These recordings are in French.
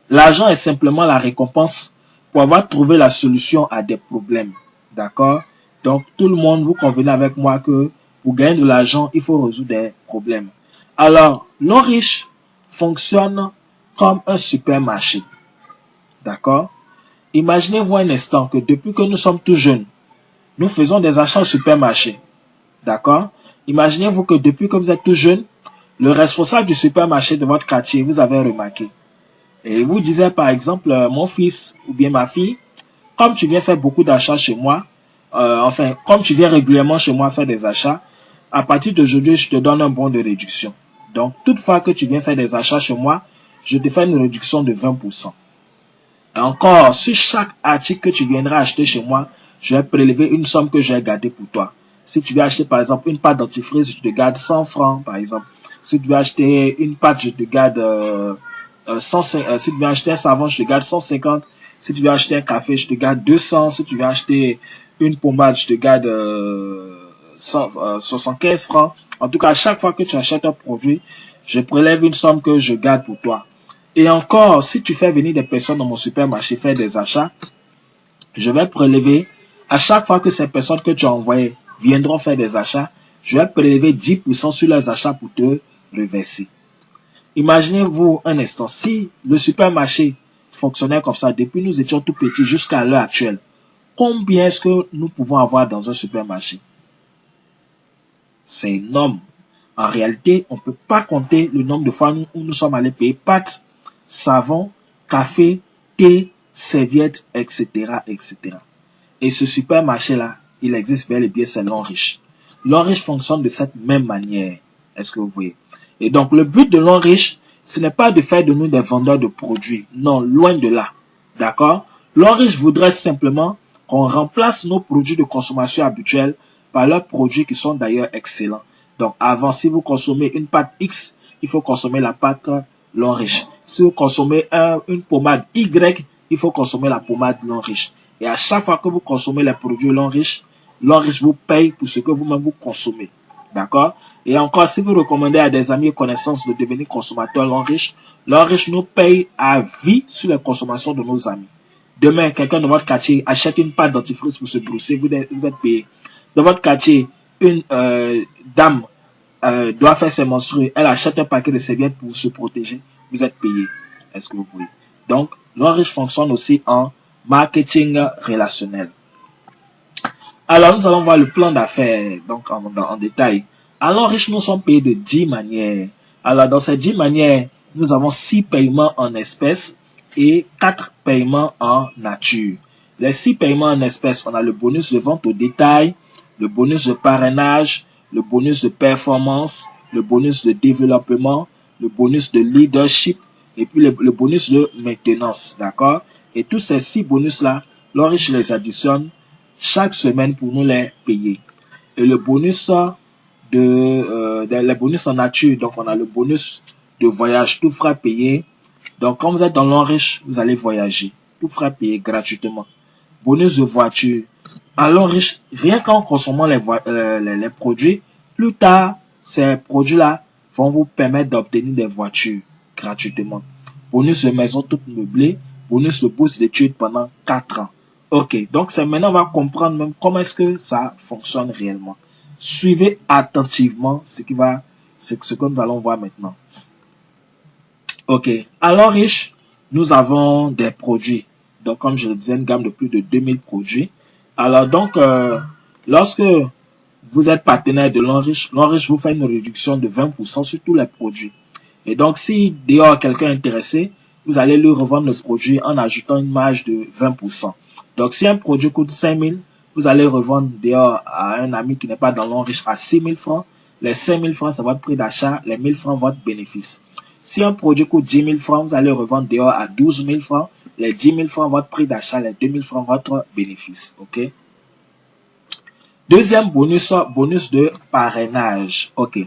L'argent est simplement la récompense pour avoir trouvé la solution à des problèmes. D'accord? Donc, tout le monde, vous convenez avec moi que pour gagner de l'argent, il faut résoudre des problèmes. Alors, l'homme riche fonctionne comme un supermarché. D'accord? Imaginez-vous un instant que depuis que nous sommes tout jeunes, nous faisons des achats au supermarché. D'accord? Imaginez-vous que depuis que vous êtes tout jeune, le responsable du supermarché de votre quartier, vous avez remarqué. Et vous disait par exemple, mon fils ou bien ma fille, comme tu viens faire beaucoup d'achats chez moi, comme tu viens régulièrement chez moi faire des achats, à partir d'aujourd'hui, je te donne un bon de réduction. Donc, toutefois que tu viens faire des achats chez moi, je te fais une réduction de 20%. Et encore, sur chaque article que tu viendras acheter chez moi, je vais prélever une somme que je vais garder pour toi. Si tu veux acheter par exemple une pâte dentifrice, je te garde 100 francs par exemple. Si tu veux acheter une pâte, je te garde 150. Si tu veux acheter un savon, je te garde 150. Si tu veux acheter un café, je te garde 200. Si tu veux acheter une pommade, je te garde 75 francs. En tout cas, à chaque fois que tu achètes un produit, je prélève une somme que je garde pour toi. Et encore, si tu fais venir des personnes dans mon supermarché faire des achats, je vais prélever, à chaque fois que ces personnes que tu as envoyées viendront faire des achats, je vais prélever 10% sur leurs achats pour te reverser. Imaginez-vous un instant, si le supermarché fonctionnait comme ça depuis nous étions tout petits jusqu'à l'heure actuelle, combien est-ce que nous pouvons avoir dans un supermarché? C'est énorme. En réalité, on ne peut pas compter le nombre de fois où nous sommes allés payer pâtes, savon, café, thé, serviettes, etc., etc. Et ce supermarché-là, il existe bel et bien, c'est l'homme riche. L'homme riche fonctionne de cette même manière. Est-ce que vous voyez? Et donc, le but de l'homme riche, ce n'est pas de faire de nous des vendeurs de produits. Non, loin de là. D'accord? L'homme riche voudrait simplement qu'on remplace nos produits de consommation habituels par leurs produits qui sont d'ailleurs excellents. Donc, avant, si vous consommez une pâte X, il faut consommer la pâte l'homme riche. Si vous consommez une pommade Y, il faut consommer la pommade l'homme riche. Et à chaque fois que vous consommez les produits l'homme riche vous paye pour ce que vous-même vous consommez. D'accord? Et encore, si vous recommandez à des amis et connaissances de devenir consommateurs l'homme riche nous paye à vie sur les consommations de nos amis. Demain, quelqu'un de votre quartier achète une pâte dentifrice pour se brosser, vous êtes payé. Dans votre quartier, une dame doit faire ses menstrues, elle achète un paquet de serviettes pour se protéger, vous êtes payé. Est-ce que vous voulez? Donc, l'homme riche fonctionne aussi en marketing relationnel. Alors, nous allons voir le plan d'affaires donc en détail. Alors, riches, nous sommes payés de 10 manières. Alors, dans ces 10 manières, nous avons 6 paiements en espèces et 4 paiements en nature. Les 6 paiements en espèces, on a le bonus de vente au détail, le bonus de parrainage, le bonus de performance, le bonus de développement, le bonus de leadership et puis le bonus de maintenance. D'accord? Et tous ces 6 bonus-là, l'Oriche les additionne chaque semaine pour nous les payer. Et le bonus les bonus en nature, donc on a le bonus de voyage, tout frais payé. Donc quand vous êtes dans l'Oriche, vous allez voyager, tout frais payé gratuitement. Bonus de voiture. À l'Oriche, rien qu'en consommant les produits, plus tard, ces produits-là vont vous permettre d'obtenir des voitures gratuitement. Bonus de maison toute meublée, bonus de bourse d'études pendant 4 ans. Ok, donc c'est maintenant on va comprendre même comment est-ce que ça fonctionne réellement. Suivez attentivement ce que nous allons voir maintenant. Ok, à l'Oriche, nous avons des produits. Donc comme je le disais, une gamme de plus de 2000 produits. Alors donc, lorsque vous êtes partenaire de l'Oriche vous fait une réduction de 20% sur tous les produits. Et donc, si dehors quelqu'un est intéressé, vous allez lui revendre le produit en ajoutant une marge de 20%. Donc, si un produit coûte 5 000, vous allez revendre dehors à un ami qui n'est pas dans l'Oriche à 6 000 francs. Les 5 000 francs, c'est votre prix d'achat. Les 1 000 francs, votre bénéfice. Si un produit coûte 10 000 francs, vous allez revendre dehors à 12 000 francs. Les 10 000 francs, votre prix d'achat. Les 2 000 francs, votre bénéfice. OK? Deuxième bonus, bonus de parrainage. OK.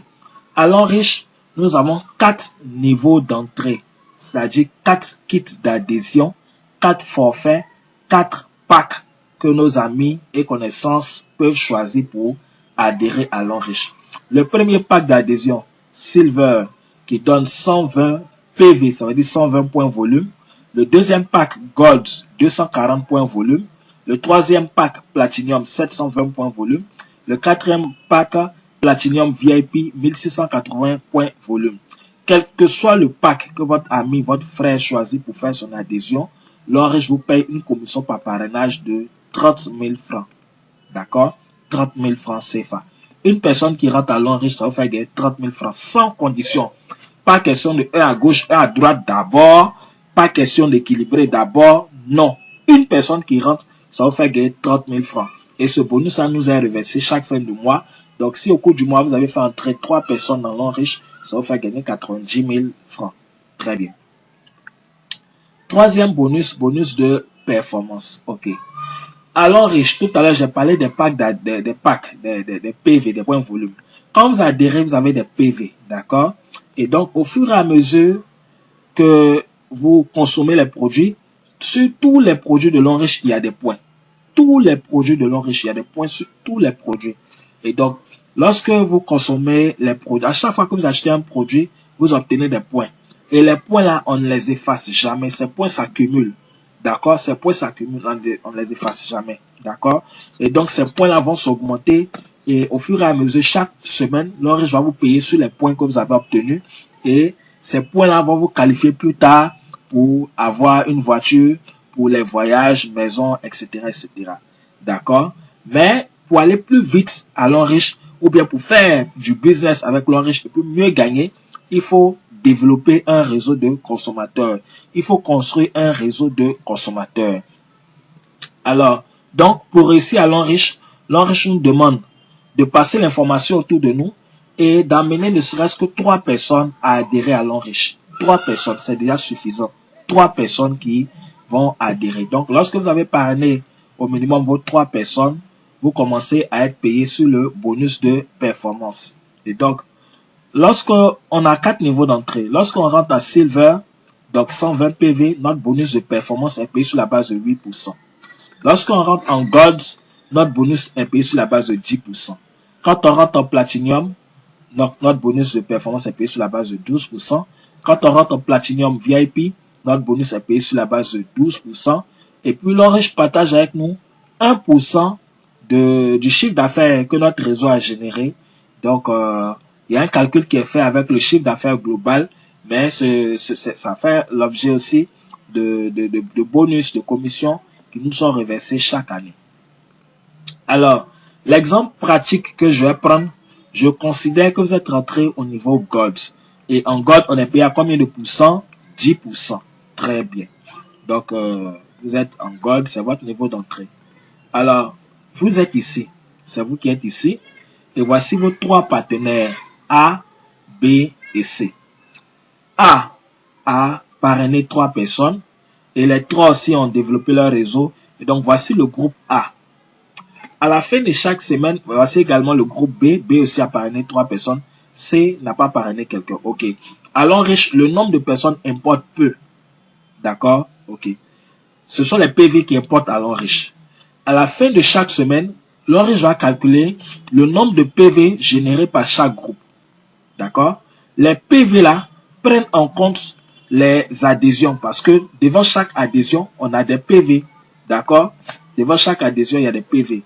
À l'Oriche, nous avons 4 niveaux d'entrée. C'est-à-dire 4 kits d'adhésion, 4 forfaits, 4 packs que nos amis et connaissances peuvent choisir pour adhérer à l'Oriche. Le premier pack d'adhésion, Silver, qui donne 120 PV, ça veut dire 120 points volume. Le deuxième pack Gold, 240 points volume. Le troisième pack Platinum, 720 points volume. Le quatrième pack Platinum VIP, 1680 points volume. Quel que soit le pack que votre ami, votre frère choisit pour faire son adhésion, l'Enriche vous paye une commission par parrainage de 30 000 francs. D'accord? 30 000 francs CFA. Une personne qui rentre à l'Enriche, ça vous fait gagner 30 000 francs sans condition. Pas question de 1 à gauche, 1 à droite d'abord. Pas question d'équilibrer d'abord. Non. Une personne qui rentre, ça vous fait gagner 30 000 francs. Et ce bonus, ça nous est reversé chaque fin de mois. Donc, si au cours du mois, vous avez fait entrer 3 personnes dans l'Enriche, ça vous fait gagner 90 000 francs. Très bien. Troisième bonus, bonus de performance. OK. À l'Enriche, tout à l'heure, j'ai parlé des packs, des PV, des points volume. Quand vous adhérez, vous avez des PV. D'accord? Et donc, au fur et à mesure que vous consommez les produits, sur tous les produits de l'Enriche, il y a des points. Tous les produits de l'Enriche, il y a des points sur tous les produits. Et donc, lorsque vous consommez les produits, à chaque fois que vous achetez un produit, vous obtenez des points. Et les points là, on ne les efface jamais. Ces points s'accumulent. D'accord? Ces points s'accumulent, on ne les efface jamais. D'accord? Et donc, ces points là vont s'augmenter. Et au fur et à mesure, chaque semaine, l'Enriche va vous payer sur les points que vous avez obtenus. Et ces points là vont vous qualifier plus tard pour avoir une voiture, pour les voyages, maison, etc., etc. D'accord? Mais pour aller plus vite à l'Enriche, ou bien pour faire du business avec l'Enriche et pour mieux gagner, il faut développer un réseau de consommateurs. Il faut construire un réseau de consommateurs. Alors, donc, pour réussir à l'Enriche, l'Enriche nous demande de passer l'information autour de nous et d'amener ne serait-ce que 3 personnes à adhérer à l'Enriche. 3 personnes, c'est déjà suffisant. 3 personnes qui vont adhérer. Donc, lorsque vous avez parrainé au minimum vos 3 personnes, vous commencez à être payé sur le bonus de performance. Et donc, lorsqu'on a 4 niveaux d'entrée, lorsqu'on rentre à Silver, donc 120 PV, notre bonus de performance est payé sur la base de 8%. Lorsqu'on rentre en Gold, notre bonus est payé sur la base de 10%. Quand on rentre en Platinum, notre bonus de performance est payé sur la base de 12%. Quand on rentre en Platinum VIP, notre bonus est payé sur la base de 12%. Et puis l'Enriche partage avec nous 1% du chiffre d'affaires que notre réseau a généré. Donc, il y a un calcul qui est fait avec le chiffre d'affaires global, mais ça fait l'objet aussi de bonus, de commissions qui nous sont reversés chaque année. Alors, l'exemple pratique que je vais prendre, je considère que vous êtes rentré au niveau Gold. Et en Gold, on est payé à combien de pourcents? 10%. Très bien. Donc, vous êtes en Gold, c'est votre niveau d'entrée. Alors, vous êtes ici. C'est vous qui êtes ici. Et voici vos 3 partenaires A, B et C. A a parrainé 3 personnes. Et les 3 aussi ont développé leur réseau. Et donc, voici le groupe A. À la fin de chaque semaine, voici également le groupe B. B aussi a parrainé 3 personnes. C n'a pas parrainé quelqu'un. OK. À l'Enriche, le nombre de personnes importe peu. D'accord? OK. Ce sont les PV qui importent à l'Enriche. À la fin de chaque semaine, l'Enriche va calculer le nombre de PV générés par chaque groupe. D'accord? Les PV là prennent en compte les adhésions parce que devant chaque adhésion, on a des PV. D'accord? Devant chaque adhésion, il y a des PV.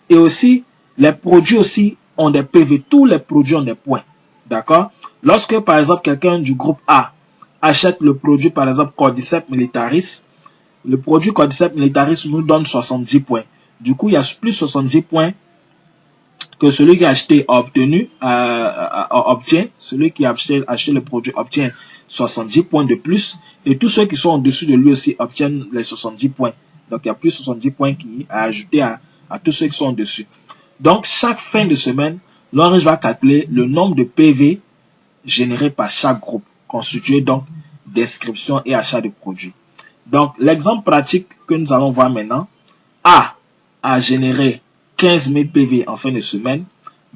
Et aussi, les produits aussi ont des PV. Tous les produits ont des points. D'accord? Lorsque, par exemple, quelqu'un du groupe A achète le produit, par exemple, Cordyceps militaris, le produit Cordyceps militaris nous donne 70 points. Du coup, il y a plus 70 points que celui qui a acheté a obtenu, obtient. Celui qui a acheté le produit obtient 70 points de plus. Et tous ceux qui sont en dessus de lui aussi obtiennent les 70 points. Donc, il y a plus 70 points qui a ajouté à tous ceux qui sont en dessus. Donc, chaque fin de semaine, l'Enriche va calculer le nombre de PV générés par chaque groupe, constitué donc d'inscription et achat de produits. Donc, l'exemple pratique que nous allons voir maintenant, A a généré 15 000 PV en fin de semaine,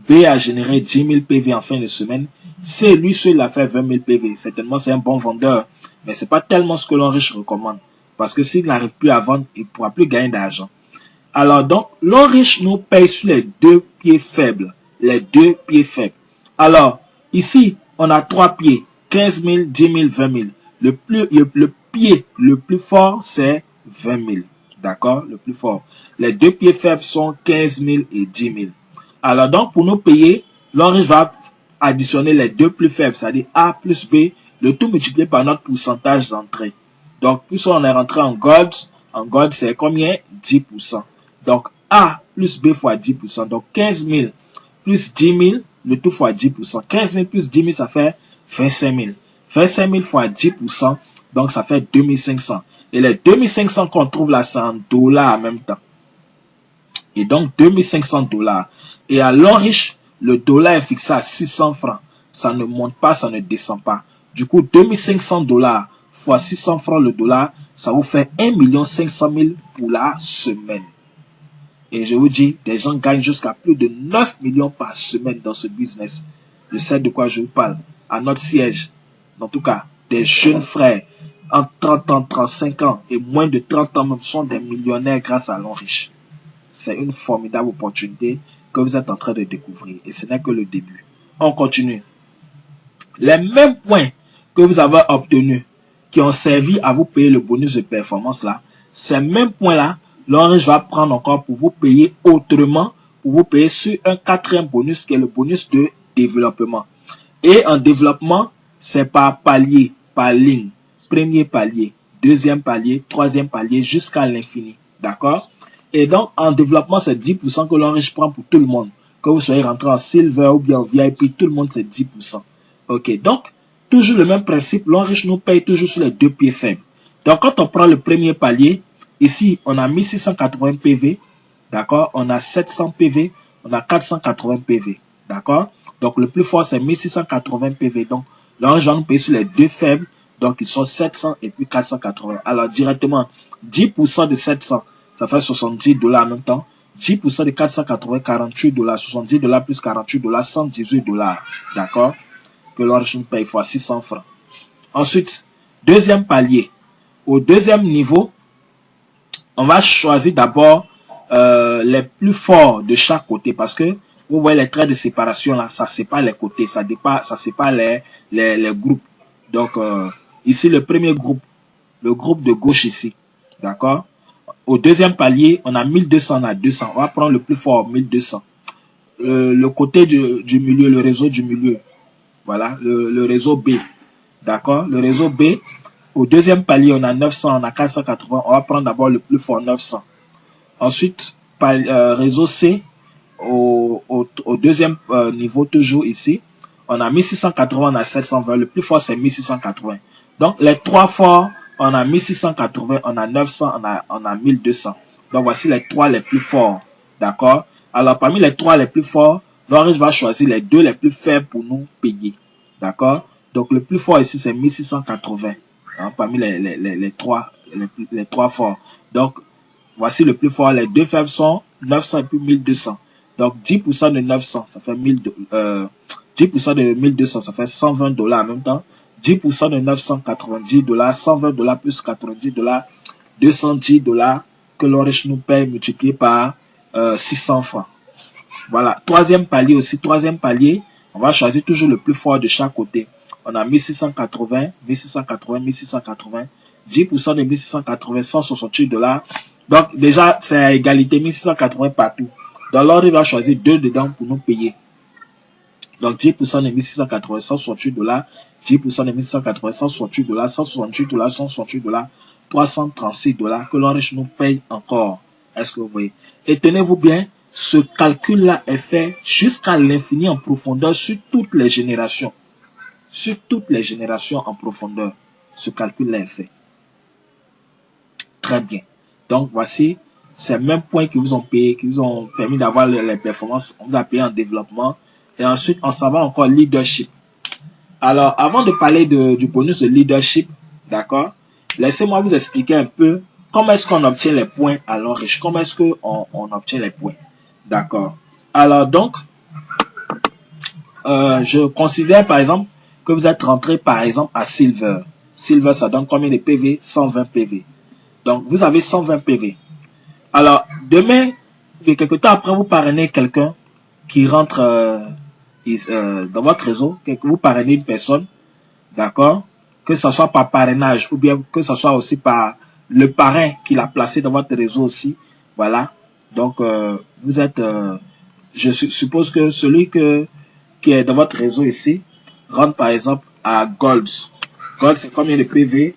B a généré 10 000 PV en fin de semaine, C, lui seul a fait 20 000 PV. Certainement, c'est un bon vendeur, mais ce n'est pas tellement ce que l'Enriche recommande. Parce que s'il n'arrive plus à vendre, il ne pourra plus gagner d'argent. Alors donc, l'Enriche nous paye sur les 2 pieds faibles. Les 2 pieds faibles. Alors, ici, on a 3 pieds. 15 000, 10 000, 20 000. Le pied le plus fort, c'est 20 000. D'accord? Le plus fort. Les deux pieds faibles sont 15 000 et 10 000. Alors donc, pour nous payer, l'homme riche va additionner les deux plus faibles, c'est-à-dire A plus B, le tout multiplié par notre pourcentage d'entrée. Donc, plus on est rentré en gold c'est combien? 10%. Donc, A plus B fois 10%. Donc, 15 000 plus 10 000, le tout fois 10%. 15 000 plus 10 000, ça fait 25 000. 25 000 fois 10%, donc ça fait 2500. Et les 2500 qu'on trouve là, c'est en dollars en même temps. Et donc, 2500 $. Et à l'homme riche, le dollar est fixé à 600 francs. Ça ne monte pas, ça ne descend pas. Du coup, 2500 $ fois 600 francs le dollar, ça vous fait 1 500 000 pour la semaine. Et je vous dis, des gens gagnent jusqu'à plus de 9 millions par semaine dans ce business. Je sais de quoi je vous parle. À notre siège, en tout cas, des jeunes frères, en 30 ans, 35 ans et moins de 30 ans même, sont des millionnaires grâce à l'homme riche. C'est une formidable opportunité que vous êtes en train de découvrir. Et ce n'est que le début. On continue. Les mêmes points que vous avez obtenus, qui ont servi à vous payer le bonus de performance là, ces mêmes points-là, l'homme riche va prendre encore pour vous payer autrement, pour vous payer sur un quatrième bonus qui est le bonus de développement. Et en développement, c'est par palier, par ligne. Premier palier, deuxième palier, troisième palier, jusqu'à l'infini. D'accord? Et donc, en développement, c'est 10% que l'homme riche prend pour tout le monde. Que vous soyez rentré en silver ou bien en VIP, tout le monde, c'est 10%. Ok, donc, toujours le même principe, l'homme riche nous paye toujours sur les deux pieds faibles. Donc, quand on prend le premier palier, ici, on a 1680 PV, d'accord? On a 700 PV, on a 480 PV, d'accord? Donc, le plus fort, c'est 1680 PV. Donc, l'homme riche va nous payer sur les deux faibles, donc ils sont 700 et puis 480. Alors, directement, 10% de 700, ça fait 70 $ en même temps. 10% de 480, 48 $. 70 $ plus 48 $, 118 $. D'accord? Que l'homme riche nous paye fois 600 francs. Ensuite, deuxième palier. Au deuxième niveau, on va choisir d'abord les plus forts de chaque côté parce que vous voyez les traits de séparation là, ça sépare les côtés, ça sépare les groupes. Donc, ici, le premier groupe, le groupe de gauche ici. D'accord? Au deuxième palier, on a 1200, on a 200. On va prendre le plus fort, 1200. Le côté du milieu, le réseau du milieu. Voilà, le réseau B. D'accord? Le réseau B, au deuxième palier, on a 900, on a 480. On va prendre d'abord le plus fort, 900. Ensuite, réseau C, au deuxième niveau, toujours ici, on a 1680, on a 720. Le plus fort, c'est 1680. Donc, les trois forts, on a 1680, on a 900, on a 1200. Donc, voici les trois les plus forts. D'accord? Alors, parmi les trois les plus forts, l'homme riche va choisir les deux les plus faibles pour nous payer. D'accord? Donc, le plus fort ici, c'est 1680. Hein, parmi les trois forts. Donc, voici le plus fort. Les deux faibles sont 900 et puis 1200. Donc, 10% de 900, ça fait 10% de 1200, ça fait 120 $ en même temps. 10% de 990 $, 120 $ plus 90 $, 210 $ que l'homme riche nous paye multiplié par 600 francs. Voilà. Troisième palier aussi. Troisième palier, on va choisir toujours le plus fort de chaque côté. On a 1680, 1680, 1680. 10% de 1680, 168 $. Donc, déjà, c'est à égalité, 1680 partout. Donc, l'ordre va choisir deux dedans pour nous payer. Donc, 10% de 1680, 168 $. 10% de 1680, 168 $. 168 $, 168 $. 336 $ que l'homme riche nous paye encore. Est-ce que vous voyez? Et tenez-vous bien, ce calcul-là est fait jusqu'à l'infini en profondeur sur toutes les générations. Sur toutes les générations en profondeur. Ce calcul-là est fait. Très bien. Donc, voici ces mêmes points qui vous ont payé, qui vous ont permis d'avoir les performances. On vous a payé en développement. Et ensuite, on s'en va encore leadership. Alors, avant de parler du bonus de leadership, d'accord, laissez-moi vous expliquer un peu comment est-ce qu'on obtient les points à l'homme riche. Comment est-ce qu'on obtient les points. D'accord. Alors, donc, je considère par exemple que vous êtes rentré par exemple à Silver. Silver, ça donne combien de PV? 120 PV. Donc, vous avez 120 PV. Alors, demain, quelque temps après, vous parrainez quelqu'un qui rentre dans votre réseau, vous parrainez une personne, d'accord? que ce soit par parrainage ou bien que ce soit aussi par le parrain qui l'a placé dans votre réseau aussi. Voilà. Donc, vous êtes, je suppose que celui qui est dans votre réseau ici rentre par exemple à Gold. Gold, c'est combien de PV?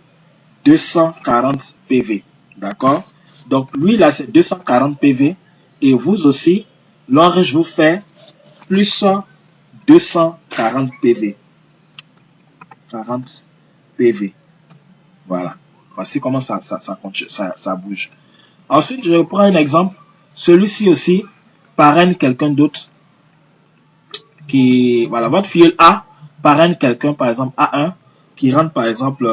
240 PV. D'accord? Donc, lui, là, c'est 240 PV. Et vous aussi, l'Orange vous fait plus 240 PV. 40 PV. Voilà. Voici comment ça bouge. Ensuite, je reprends un exemple. Celui-ci aussi parraine quelqu'un d'autre. Qui, voilà, votre filleul A parraine quelqu'un, par exemple A1, qui rentre par exemple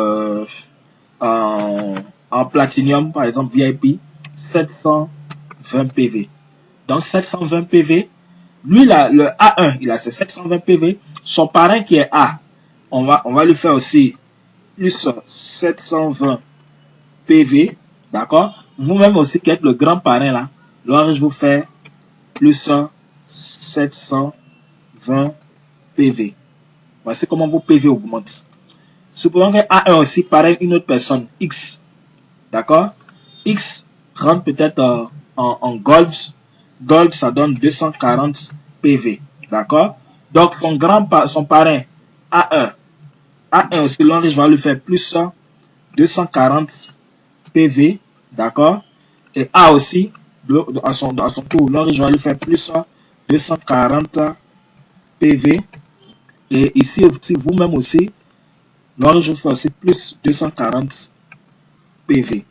en Platinum, par exemple VIP, 720 PV. Donc 720 PV, lui là, le A1, il a ses 720 PV. Son parrain qui est A, on va lui faire aussi plus 720 PV, d'accord? Vous-même aussi qui êtes le grand parrain là, alors je vous fais plus 720 PV. Voici comment vos PV augmentent. Supposons qu'un A1 aussi parraine une autre personne, X, d'accord? X rentre peut-être en Gold. Gold, ça donne 240 PV, d'accord? Donc, son parrain, A1 aussi, l'Orange va lui faire plus 240 PV, d'accord? Et A aussi, à son tour, l'Orange va lui faire plus 240 PV. Et ici, vous-même aussi, l'Orange vous fait aussi plus 240 PV.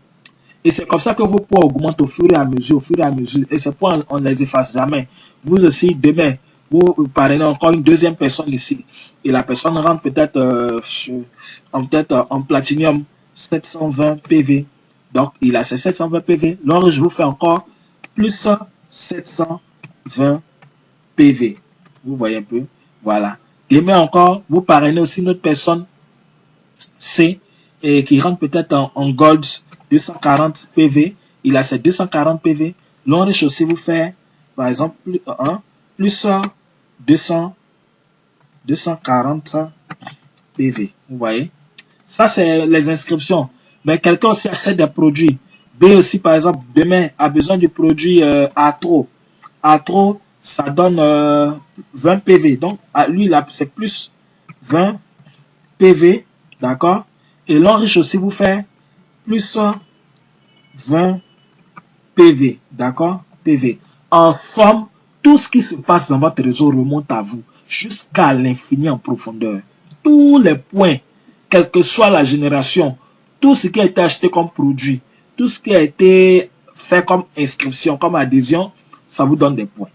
Et c'est comme ça que vos poids augmentent au fur et à mesure, Et ces poids, on ne les efface jamais. Vous aussi, demain, vous parrainez encore une deuxième personne ici. Et la personne rentre peut-être en Platinum 720 PV. Donc, il a ses 720 PV. Alors, je vous fais encore plus 720 PV. Vous voyez un peu? Voilà. Demain encore, vous parrainez aussi une autre personne C et qui rentre peut-être en Gold 240 PV. Il a ses 240 PV. L'Orange aussi vous fait, par exemple, plus 240 PV. Vous voyez? Ça, c'est les inscriptions. Mais quelqu'un aussi achète des produits. B aussi, par exemple, demain, a besoin du produit Atro. Atro, ça donne 20 PV. Donc, à lui, là, c'est plus 20 PV. D'accord? Et l'Enriche aussi vous fait plus 20 PV. D'accord? PV. En somme, tout ce qui se passe dans votre réseau remonte à vous jusqu'à l'infini en profondeur. Tous les points, quelle que soit la génération, tout ce qui a été acheté comme produit, tout ce qui a été fait comme inscription, comme adhésion, ça vous donne des points.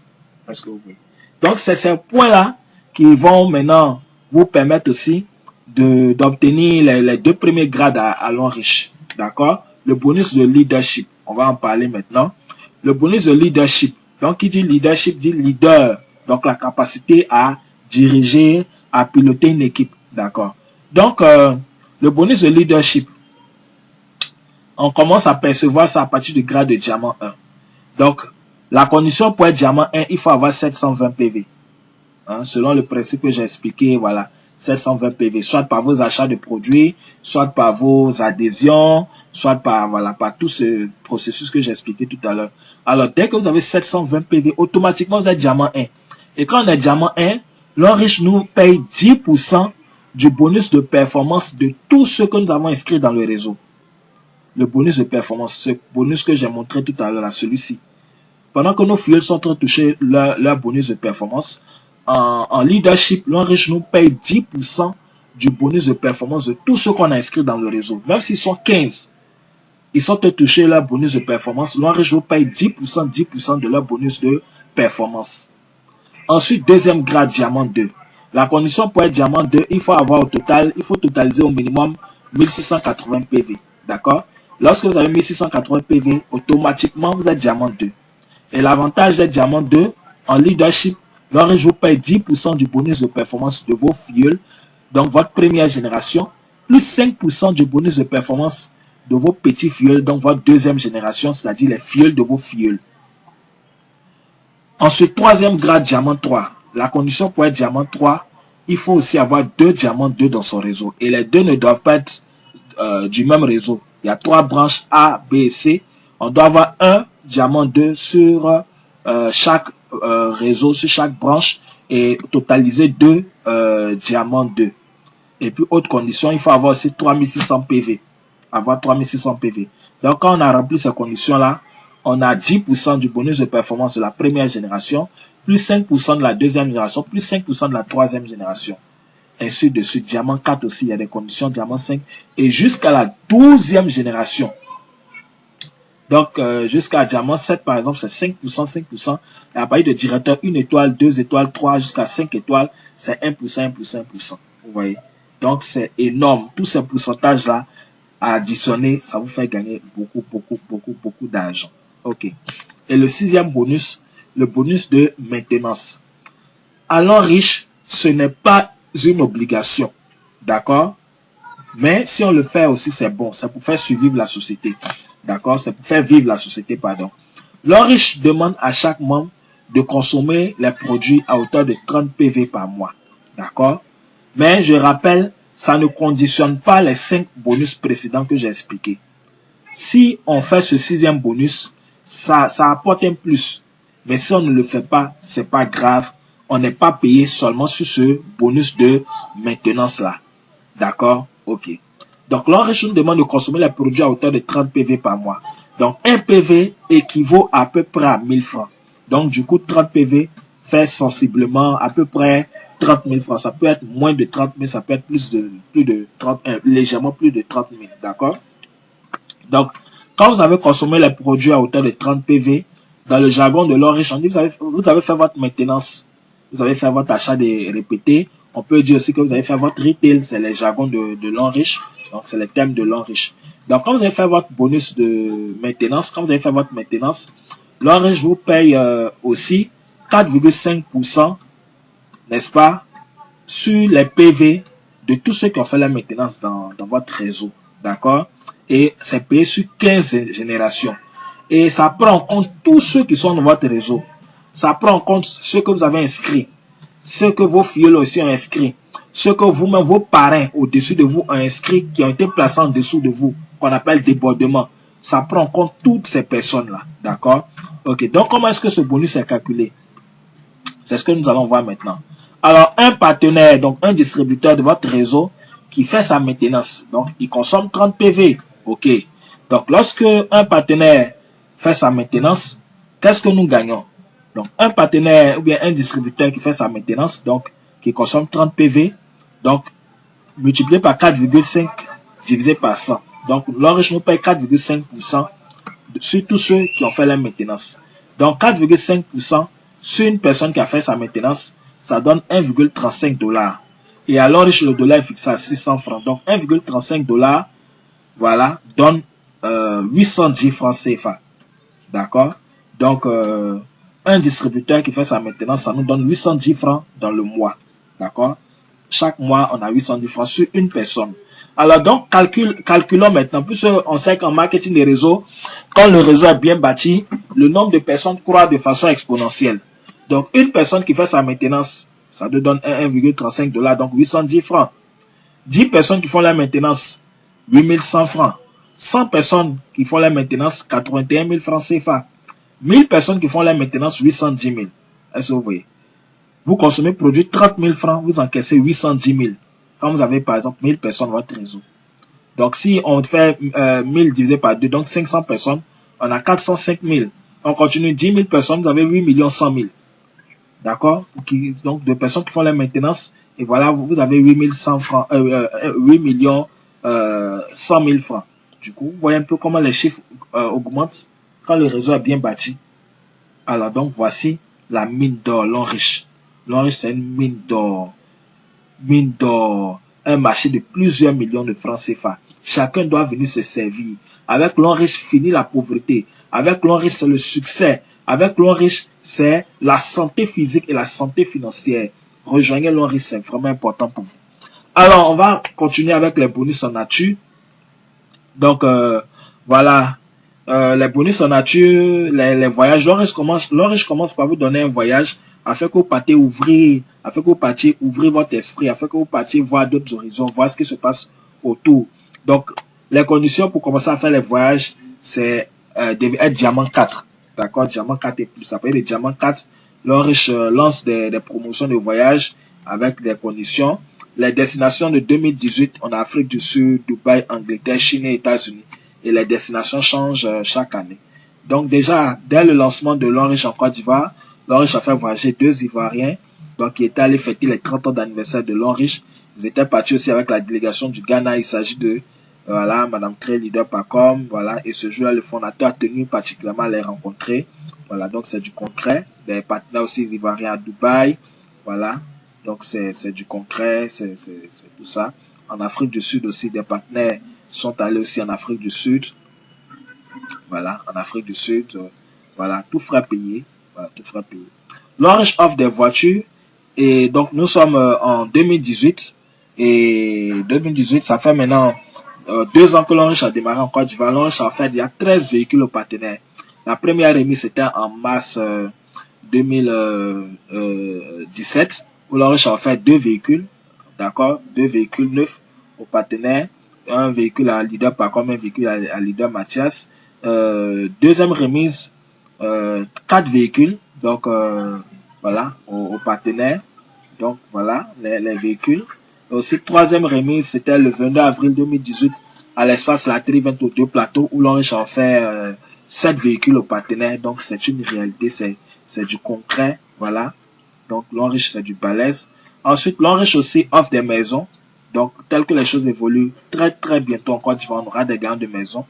Parce que vous voyez. Donc, c'est ces points-là qui vont maintenant vous permettre aussi d'obtenir les 2 premiers grades à l'Enriche. D'accord? Le bonus de leadership. On va en parler maintenant. Le bonus de leadership. Donc, qui dit leadership dit leader. Donc, la capacité à diriger, à piloter une équipe. D'accord? Donc, le bonus de leadership, on commence à percevoir ça à partir du grade de diamant 1. Donc, la condition pour être diamant 1, il faut avoir 720 PV. Hein, selon le principe que j'ai expliqué, voilà, 720 PV, soit par vos achats de produits, soit par vos adhésions, soit par, voilà, par tout ce processus que j'ai expliqué tout à l'heure. Alors, dès que vous avez 720 PV, automatiquement, vous êtes diamant 1. Et quand on est diamant 1, l'Enriche nous paye 10% du bonus de performance de tout ce que nous avons inscrit dans le réseau. Le bonus de performance, ce bonus que j'ai montré tout à l'heure, celui-ci. Pendant que nos filles sont en train de toucher leur bonus de performance, en leadership, l'Enriche nous paye 10% du bonus de performance de tout ce qu'on a inscrit dans le réseau. Même s'ils sont 15, ils sont en train de toucher leur bonus de performance. L'Enriche nous paye 10% de leur bonus de performance. Ensuite, deuxième grade, diamant 2. La condition pour être diamant 2, il faut avoir au total, il faut totaliser au minimum 1680 PV. D'accord? Lorsque vous avez 1680 PV, automatiquement, vous êtes diamant 2. Et l'avantage d'être diamant 2, en leadership, l'Enriche vous paye 10% du bonus de performance de vos filleuls, donc votre première génération, plus 5% du bonus de performance de vos petits filleuls, donc votre deuxième génération, c'est-à-dire les filleuls de vos filleuls. Ensuite, troisième grade, diamant 3. La condition pour être diamant 3, il faut aussi avoir 2 diamants 2 dans son réseau. Et les deux ne doivent pas être du même réseau. Il y a 3 branches A, B et C. On doit avoir un diamant 2 sur chaque réseau, sur chaque branche, et totaliser 2 diamants 2. Et puis, autre condition, il faut avoir aussi 3600 PV. Avoir 3600 PV. Donc, quand on a rempli ces conditions-là, on a 10% du bonus de performance de la première génération, plus 5% de la deuxième génération, plus 5% de la troisième génération. Ainsi de suite. Diamant 4 aussi, il y a des conditions, diamant 5, et jusqu'à la 12e génération. Donc, jusqu'à diamant 7, par exemple, c'est 5%, 5%. Et à partir de directeur 1 étoile, 2 étoiles, 3, jusqu'à 5 étoiles, c'est 1%, 1%, 1%. Vous voyez? Donc, c'est énorme. Tous ces pourcentages-là, à additionner, ça vous fait gagner beaucoup d'argent. OK. Et le 6e bonus, le bonus de maintenance. Allant riche, ce n'est pas une obligation. D'accord? Mais si on le fait aussi, c'est bon. C'est pour faire survivre la société. D'accord? C'est pour faire vivre la société, pardon. L'Enriche demande à chaque membre de consommer les produits à hauteur de 30 PV par mois. D'accord? Mais je rappelle, ça ne conditionne pas les 5 bonus précédents que j'ai expliqués. Si on fait ce 6e bonus, ça apporte un plus. Mais si on ne le fait pas, c'est pas grave. On n'est pas payé seulement sur ce bonus de maintenance là. D'accord? Ok. Donc, l'Enriche nous demande de consommer les produits à hauteur de 30 PV par mois. Donc, 1 PV équivaut à peu près à 1000 francs. Donc, du coup, 30 PV fait sensiblement à peu près 30 000 francs. Ça peut être moins de 30 000, ça peut être légèrement plus de 30 000. D'accord? Donc, quand vous avez consommé les produits à hauteur de 30 PV, dans le jargon de l'Enriche, on dit vous avez fait votre maintenance. Vous avez fait votre achat des répétés. On peut dire aussi que vous avez fait votre retail. C'est les jargons de l'Enriche. Donc, c'est les thèmes de l'Enriche. Donc, quand vous avez fait votre bonus de maintenance, l'Enriche vous paye aussi 4,5%, n'est-ce pas, sur les PV de tous ceux qui ont fait la maintenance dans votre réseau. D'accord? Et c'est payé sur 15 générations. Et ça prend en compte tous ceux qui sont dans votre réseau. Ça prend en compte ceux que vous avez inscrits, ceux que vos filles aussi ont inscrits, ceux que vous-même, vos parrains au-dessus de vous ont inscrits, qui ont été placés en dessous de vous, qu'on appelle débordement. Ça prend en compte toutes ces personnes-là. D'accord? Ok. Donc, comment est-ce que ce bonus est calculé? C'est ce que nous allons voir maintenant. Alors, un partenaire, donc un distributeur de votre réseau qui fait sa maintenance, donc il consomme 30 PV. Ok. Donc, lorsque un partenaire fait sa maintenance, qu'est-ce que nous gagnons? Donc, un partenaire ou bien un distributeur qui fait sa maintenance, donc qui consomme 30 PV, donc multiplié par 4,5 divisé par 100. Donc, l'Enriche nous paye 4,5% sur tous ceux qui ont fait la maintenance. Donc, 4,5% sur une personne qui a fait sa maintenance, ça donne 1,35 $. Et à l'Enriche, le dollar est fixé à 600 francs. Donc, 1,35 $, voilà, donne 810 francs CFA. D'accord? Donc, un distributeur qui fait sa maintenance, ça nous donne 810 francs dans le mois. D'accord? Chaque mois, on a 810 francs sur une personne. Alors donc, calculons maintenant. Plus on sait qu'en marketing des réseaux, quand le réseau est bien bâti, le nombre de personnes croît de façon exponentielle. Donc, une personne qui fait sa maintenance, ça te donne 1,35 $, donc 810 francs. 10 personnes qui font la maintenance, 8100 francs. 100 personnes qui font la maintenance, 81 000 francs CFA. 1000 personnes qui font la maintenance, 810 000. Est-ce que vous voyez? Vous consommez produit 30 000 francs, vous encaissez 810 000. Quand vous avez par exemple 1000 personnes dans votre réseau. Donc si on fait 1000 divisé par 2, donc 500 personnes, on a 405 000. On continue 10 000 personnes, vous avez 8 100 000. D'accord? Donc de personnes qui font la maintenance, et voilà, vous avez 8 100 francs, 8 100 000 francs. Du coup, vous voyez un peu comment les chiffres augmentent quand le réseau est bien bâti. Alors donc voici la mine d'or, l'Enriche. L'Enriche, c'est une mine d'or. Mine d'or. Un marché de plusieurs millions de francs CFA. Chacun doit venir se servir. Avec l'Enriche, finit la pauvreté. Avec l'Enriche, c'est le succès. Avec l'Enriche, c'est la santé physique et la santé financière. Rejoignez l'Enriche, c'est vraiment important pour vous. Alors, on va continuer avec les bonus en nature. Donc, voilà. Les bonus en nature, les voyages. L'Enriche commence par vous donner un voyage afin que vous partiez ouvrir, afin que vous partiez ouvrir votre esprit, afin que vous partiez voir d'autres horizons, voir ce qui se passe autour. Donc, les conditions pour commencer à faire les voyages, c'est être diamant 4. D'accord, diamant 4 et plus. Après les diamants 4, l'Enriche lance des promotions de voyage avec des conditions. Les destinations de 2018, on a Afrique du Sud, Dubaï, Angleterre, Chine et États-Unis. Et les destinations changent chaque année. Donc déjà, dès le lancement de l'Enriche en Côte d'Ivoire, l'Enriche a fait voyager 2 Ivoiriens, donc qui étaient allés fêter les 30 ans d'anniversaire de l'Enriche. Ils étaient partis aussi avec la délégation du Ghana. Il s'agit de voilà, Madame Trey, leader Pacom, voilà, et ce jour-là, le fondateur a tenu particulièrement à les rencontrer. Voilà, donc c'est du concret. Des partenaires aussi ivoiriens à Dubaï, voilà, donc c'est du concret, c'est tout ça. En Afrique du Sud aussi, des partenaires sont allés aussi en Afrique du Sud, voilà, en Afrique du Sud, voilà, tout frais payé, voilà, tout frais payé. L'Orange offre des voitures, et donc nous sommes en 2018, et 2018, ça fait maintenant 2 ans que l'Orange a démarré en Côte d'Ivoire. L'Orange a fait il y a 13 véhicules aux partenaires. La première remise c'était en mars 2017 où l'Orange a fait 2 véhicules, d'accord, 2 véhicules neufs aux partenaires, un véhicule à leader Pacom, un véhicule à leader Mathias. Deuxième remise, 4 véhicules, donc voilà, aux partenaires. Donc voilà les véhicules. Aussi, troisième remise, c'était le 22 avril 2018 à l'espace Latterie 22 plateau où l'Orange a fait 7 véhicules aux partenaires. Donc c'est une réalité, c'est du concret, voilà. Donc l'Orange c'est du balèze. Ensuite, l'Orange aussi offre des maisons. Donc tel que les choses évoluent, très bientôt en Côte d'Ivoire, on aura des gains de maisons,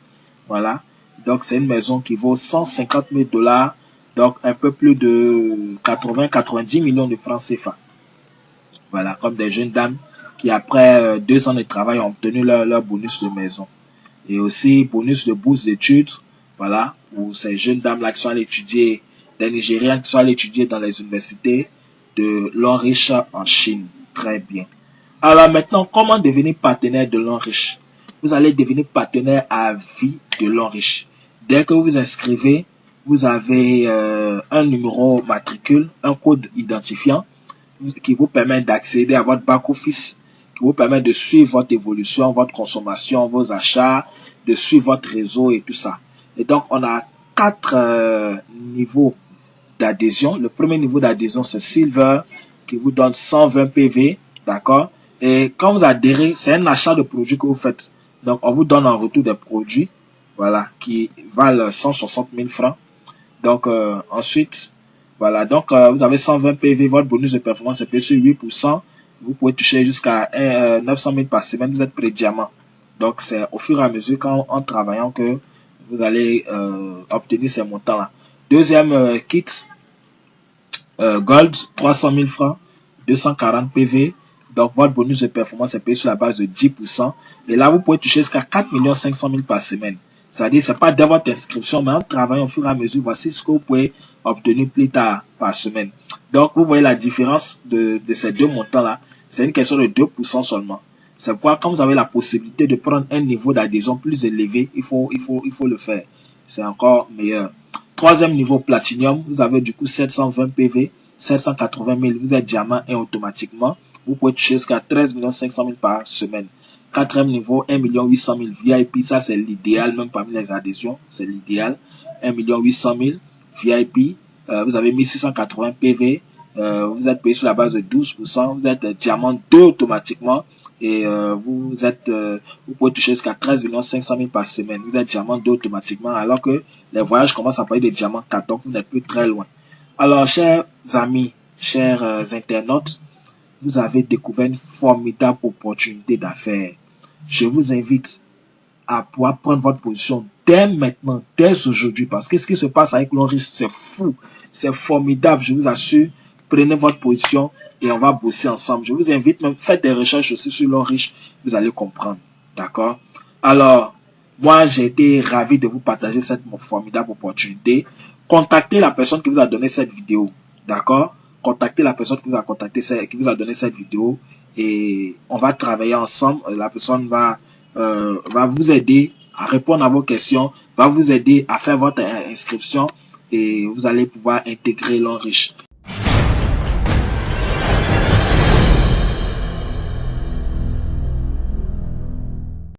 voilà. Donc c'est une maison qui vaut 150 000 $, donc un peu plus de 80-90 millions de francs CFA. Voilà, comme des jeunes dames qui après 2 ans de travail ont obtenu leur bonus de maison. Et aussi bonus de bourse d'études, voilà, pour ces jeunes dames-là qui sont allées étudier, des Nigériens qui sont allés étudier dans les universités de l'Enriche en Chine. Très bien. Alors maintenant, comment devenir partenaire de l'Enriche? Vous allez devenir partenaire à vie de l'Enriche. Dès que vous vous inscrivez, vous avez un numéro matricule, un code identifiant qui vous permet d'accéder à votre back-office, qui vous permet de suivre votre évolution, votre consommation, vos achats, de suivre votre réseau et tout ça. Et donc, on a 4 niveaux d'adhésion. Le premier niveau d'adhésion, c'est Silver, qui vous donne 120 PV, d'accord? Et quand vous adhérez, c'est un achat de produits que vous faites. Donc, on vous donne en retour des produits, voilà, qui valent 160 000 francs. Donc, ensuite, voilà, donc vous avez 120 PV, votre bonus de performance est payé sur 8%. Vous pouvez toucher jusqu'à 900 000 par semaine, vous êtes pré-diamant. Donc, c'est au fur et à mesure en travaillant que vous allez obtenir ces montants-là. Deuxième kit, Gold, 300 000 francs, 240 PV. Donc, votre bonus de performance est payé sur la base de 10%. Et là, vous pouvez toucher jusqu'à 4 500 000 par semaine. C'est-à-dire, c'est pas dès votre inscription, mais en travaillant au fur et à mesure, voici ce que vous pouvez obtenir plus tard par semaine. Donc, vous voyez la différence de ces 2 montants-là. C'est une question de 2% seulement. C'est pourquoi, quand vous avez la possibilité de prendre un niveau d'adhésion plus élevé, il faut le faire. C'est encore meilleur. Troisième niveau Platinum, vous avez du coup 720 PV, 780 000, vous êtes diamant et automatiquement, vous pouvez toucher jusqu'à 13 500 000 par semaine. Quatrième niveau, 1 800 000 VIP, ça c'est l'idéal, même parmi les adhésions, c'est l'idéal. 1 800 000 VIP, vous avez 1680 PV, vous êtes payé sur la base de 12%, vous êtes diamant 2 automatiquement et vous pouvez toucher jusqu'à 13 500 000 par semaine. Vous êtes diamant 2 automatiquement alors que les voyages commencent à parler de diamant 4, donc vous n'êtes plus très loin. Alors, chers amis, chers internautes, vous avez découvert une formidable opportunité d'affaires. Je vous invite à pouvoir prendre votre position dès maintenant, dès aujourd'hui, parce que ce qui se passe avec l'Enriche, c'est fou, c'est formidable, je vous assure. Prenez votre position et on va bosser ensemble. Je vous invite même, faites des recherches aussi sur l'Enriche, vous allez comprendre, d'accord? Alors, moi, j'ai été ravi de vous partager cette formidable opportunité. Contactez la personne qui vous a donné cette vidéo, d'accord? Contactez la personne qui vous a contacté, qui vous a donné cette vidéo et on va travailler ensemble. La personne va vous aider à répondre à vos questions, va vous aider à faire votre inscription et vous allez pouvoir intégrer l'Enriche.